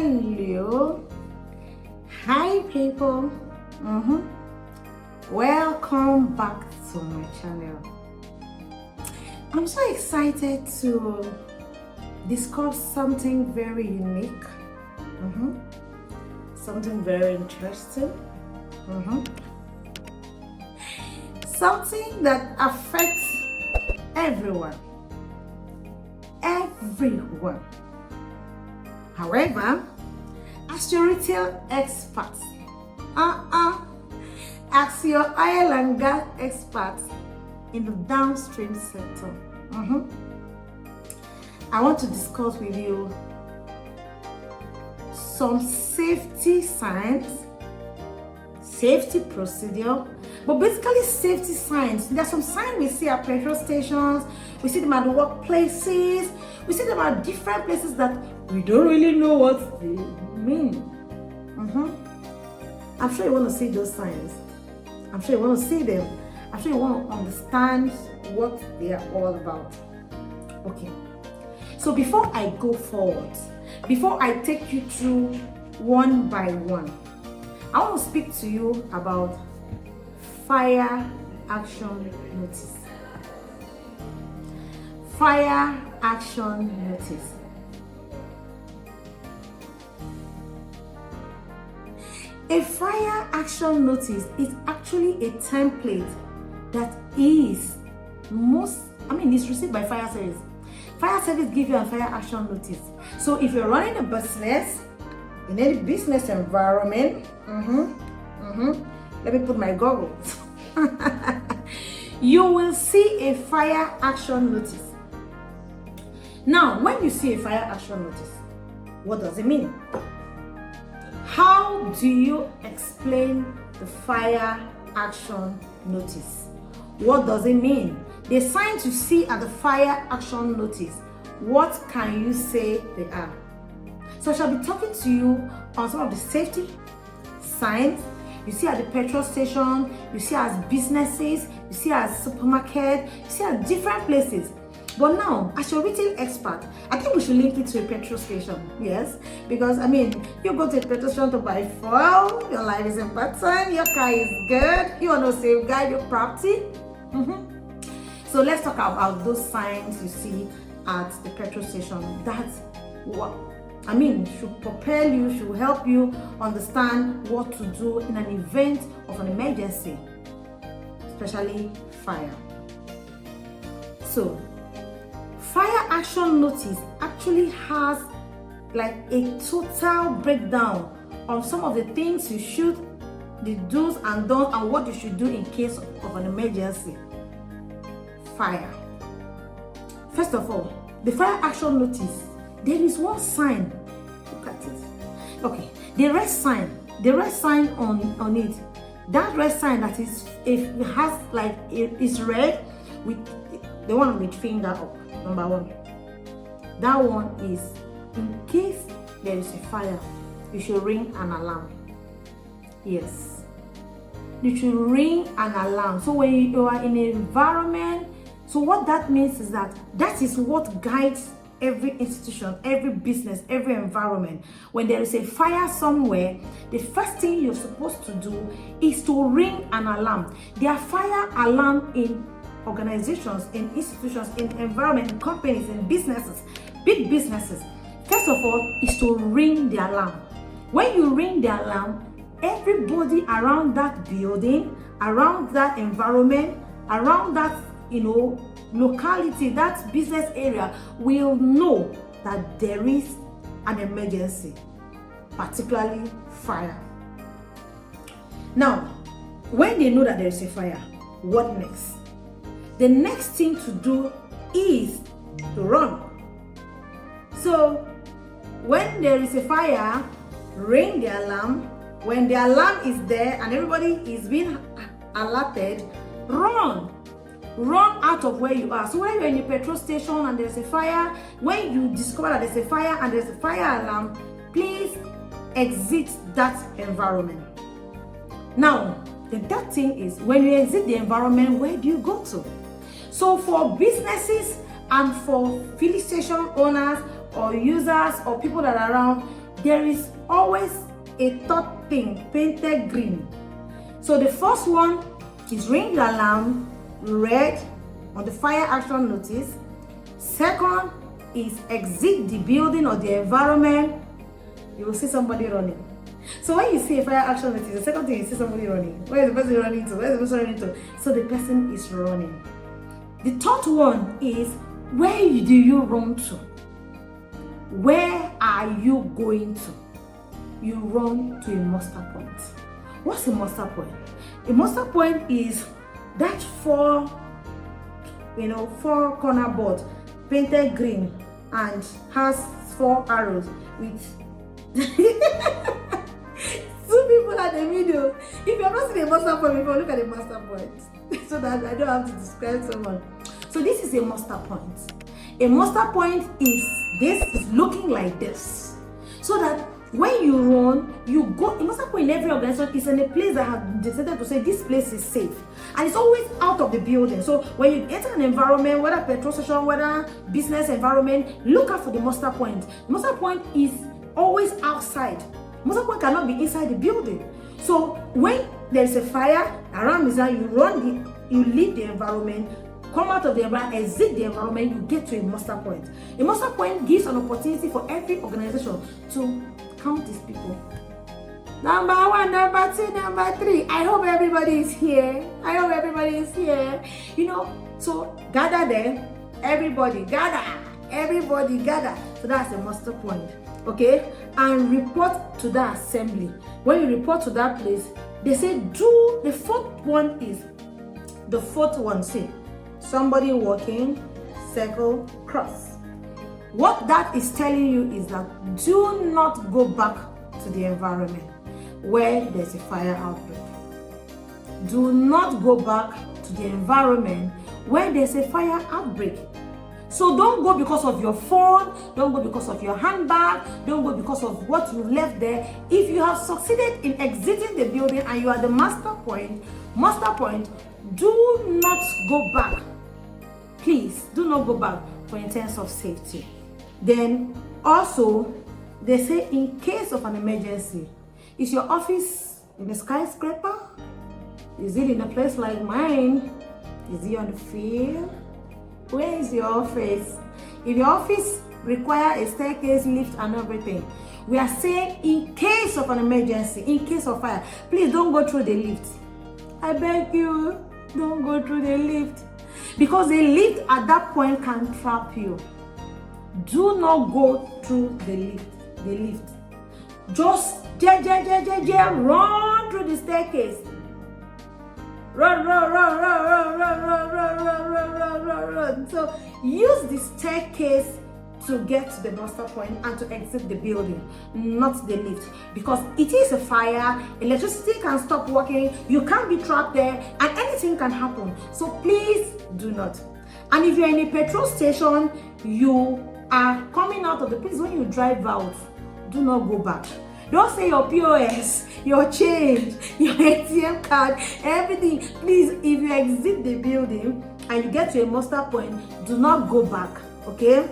Hello. Hi people. Welcome back to my channel. I'm so excited to discuss something very unique, something very interesting, something that affects everyone. However, as your retail expert, as your oil and gas expert in the downstream sector, I want to discuss with you some safety signs, safety procedure, but basically safety signs. There are some signs we see at petrol stations, we see them at the workplaces, we see them at different places that we don't really know what they mean. I'm sure you want to see those signs. I'm sure you want to see them. I'm sure you want to understand what they are all about. Okay. So before I go forward, before I take you through one by one, I want to speak to you about fire action notice. Fire action notice. A fire action notice is actually a template that is it's received by fire service. Fire service gives you a fire action notice. So if you're running a business, in any business environment, let me put my goggles. You will see a fire action notice. Now, when you see a fire action notice, what does it mean? How do you explain the fire action notice? What does it mean? The signs you see at the fire action notice, what can you say they are? So I shall be talking to you on some of the safety signs you see at the petrol station, you see as businesses, you see as supermarket, you see at different places. But now, as your retail expert, I think we should link it to a petrol station. Yes, because you go to a petrol station to buy fuel, your life is important, your car is good, you want to safeguard your property. So let's talk about those signs you see at the petrol station. That's what should propel you, should help you understand what to do in an event of an emergency, especially fire. So, fire action notice actually has like a total breakdown of some of the things you should, the do's and don'ts, and what you should do in case of an emergency. Fire. First of all, the fire action notice, there is one sign. Look at it. Okay, the red sign on it. That red sign that is, if it has like it is red with the one with finger up. Number one. That one is in case there is a fire, you should ring an alarm. Yes, you should ring an alarm. So when you are in an environment, so what that means is that is what guides every institution, every business, every environment. When there is a fire somewhere, the first thing you're supposed to do is to ring an alarm. There are fire alarm in organizations, in institutions, in environment, in companies, in businesses, big businesses. First of all, is to ring the alarm. When you ring the alarm, everybody around that building, around that environment, around that locality, that business area will know that there is an emergency, particularly fire. Now, when they know that there is a fire, what next? The next thing to do is to run. So when there is a fire, ring the alarm. When the alarm is there and everybody is being alerted, run out of where you are. So when you're in a petrol station and there's a fire, when you discover that there's a fire and there's a fire alarm, please exit that environment. Now, the third thing is, when you exit the environment, where do you go to? So for businesses and for filling station owners or users or people that are around, there is always a third thing painted green. So the first one is ring the alarm red on the fire action notice. Second is exit the building or the environment. You will see somebody running. So when you see a fire action notice, the second thing you see somebody running. Where is the person running to? Where is the person running to? So the person is running. The third one is where do you run to? Where are you going to? You run to a muster point. What's a muster point? A muster point is that four corner board painted green and has 4 arrows with two people at the middle. If you have not seen a muster point before, look at the muster point so that I don't have to describe someone. So this is a muster point. A muster point is looking like this, so that when you run, you go. A muster point in every organization is in a place that have decided to say this place is safe, and it's always out of the building. So when you enter an environment, whether petrol station, whether business environment, look out for the muster point. The muster point is always outside. The muster point cannot be inside the building. So when there is a fire around the zone, you leave the environment. Come out of the environment, exit the environment, you get to a muster point. A muster point gives an opportunity for every organization to count these people. Number 1, number 2, number 3. I hope everybody is here. So gather there. Everybody gather. So that's a muster point. Okay? And report to the assembly. When you report to that place, they say do the fourth one. See. Somebody walking, circle, cross. What that is telling you is that do not go back to the environment where there's a fire outbreak. Do not go back to the environment where there's a fire outbreak. So don't go because of your phone, don't go because of your handbag, don't go because of what you left there. If you have succeeded in exiting the building and you are the muster point, do not go back. Please do not go back for in terms of safety. Then also, they say in case of an emergency, is your office in a skyscraper? Is it in a place like mine? Is it on the field? Where is your office? If your office requires a staircase, lift and everything, we are saying in case of an emergency, in case of fire, please don't go through the lift. I beg you, don't go through the lift. Because the lift at that point can trap you. Do not go through the lift. Just run through the staircase. Run. So use the staircase to get to the muster point and to exit the building, not the lift, because it is a fire. Electricity can stop working, you can't be trapped there, and anything can happen. So please do not. And if you're in a petrol station, you are coming out of the place, when you drive out, do not go back. Don't say your POS, your change, your ATM card, everything. Please, if you exit the building and you get to a muster point, do not go back, okay?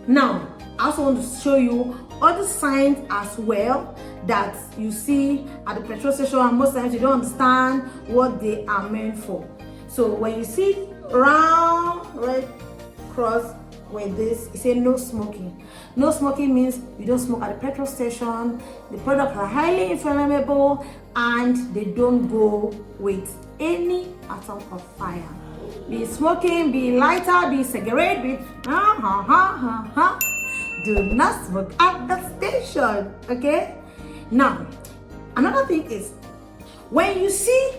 Now, I also want to show you other signs as well that you see at the petrol station, and most times you don't understand what they are meant for. So when you see round red cross with this, it says no smoking. No smoking means you don't smoke at the petrol station. The products are highly inflammable and they don't go with any atom of fire. Be smoking, be lighter, be cigarette, be do not smoke at the station. Okay? Now, another thing is when you see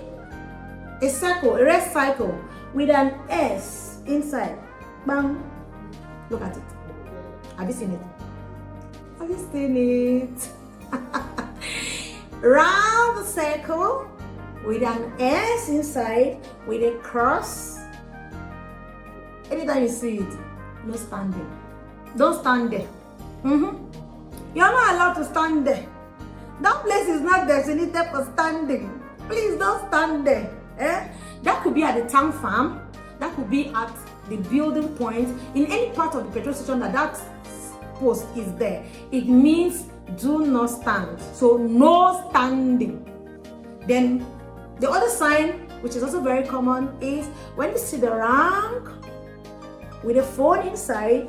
a circle, a red circle with an S inside, bang, look at it. Have you seen it? Have you seen it? Round the circle with an S inside with a cross. Anytime you see it, no standing. Don't stand there. You're not allowed to stand there. That place is not designated for standing. Please don't stand there. That could be at the tank farm. That could be at the building point. In any part of the petrol station that post is there, it means Do not stand. So no standing. Then the other sign, which is also very common, is when you see the rank with a phone inside,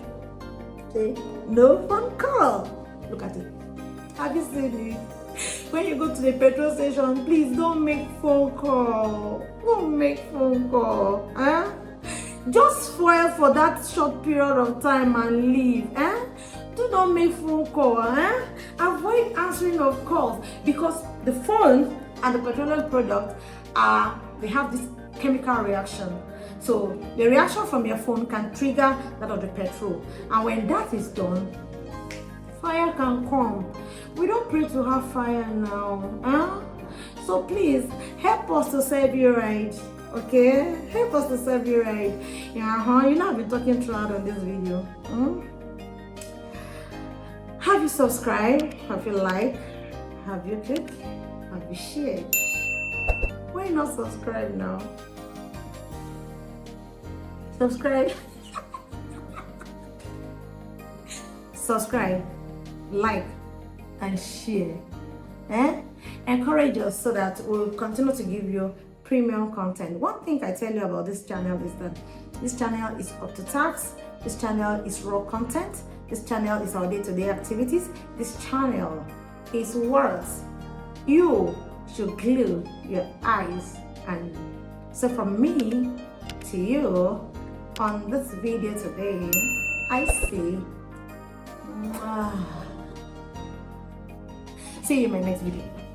say no phone call. Look at it. Have you seen it? When you go to the petrol station, please don't make phone call. Don't make phone call. Just fuel for that short period of time and leave. Do not make phone call. Avoid answering of calls, because the phone and the petroleum product they have this chemical reaction. So the reaction from your phone can trigger that of the petrol, and when that is done, fire can come. We don't pray to have fire now. So please help us to serve you right. Okay, help us to serve you right. You know I've been talking throughout on this video. Have you subscribed? Have you liked? Have you clicked? Have you shared? Why not subscribe now? Subscribe. Subscribe, like, and share. Encourage us so that we'll continue to give you premium content. One thing I tell you about this channel is that this channel is up to tax. This channel is raw content. This channel is our day-to-day activities. This channel is worth you should glue your eyes and. So from me to you on this video today, I say see you in my next video.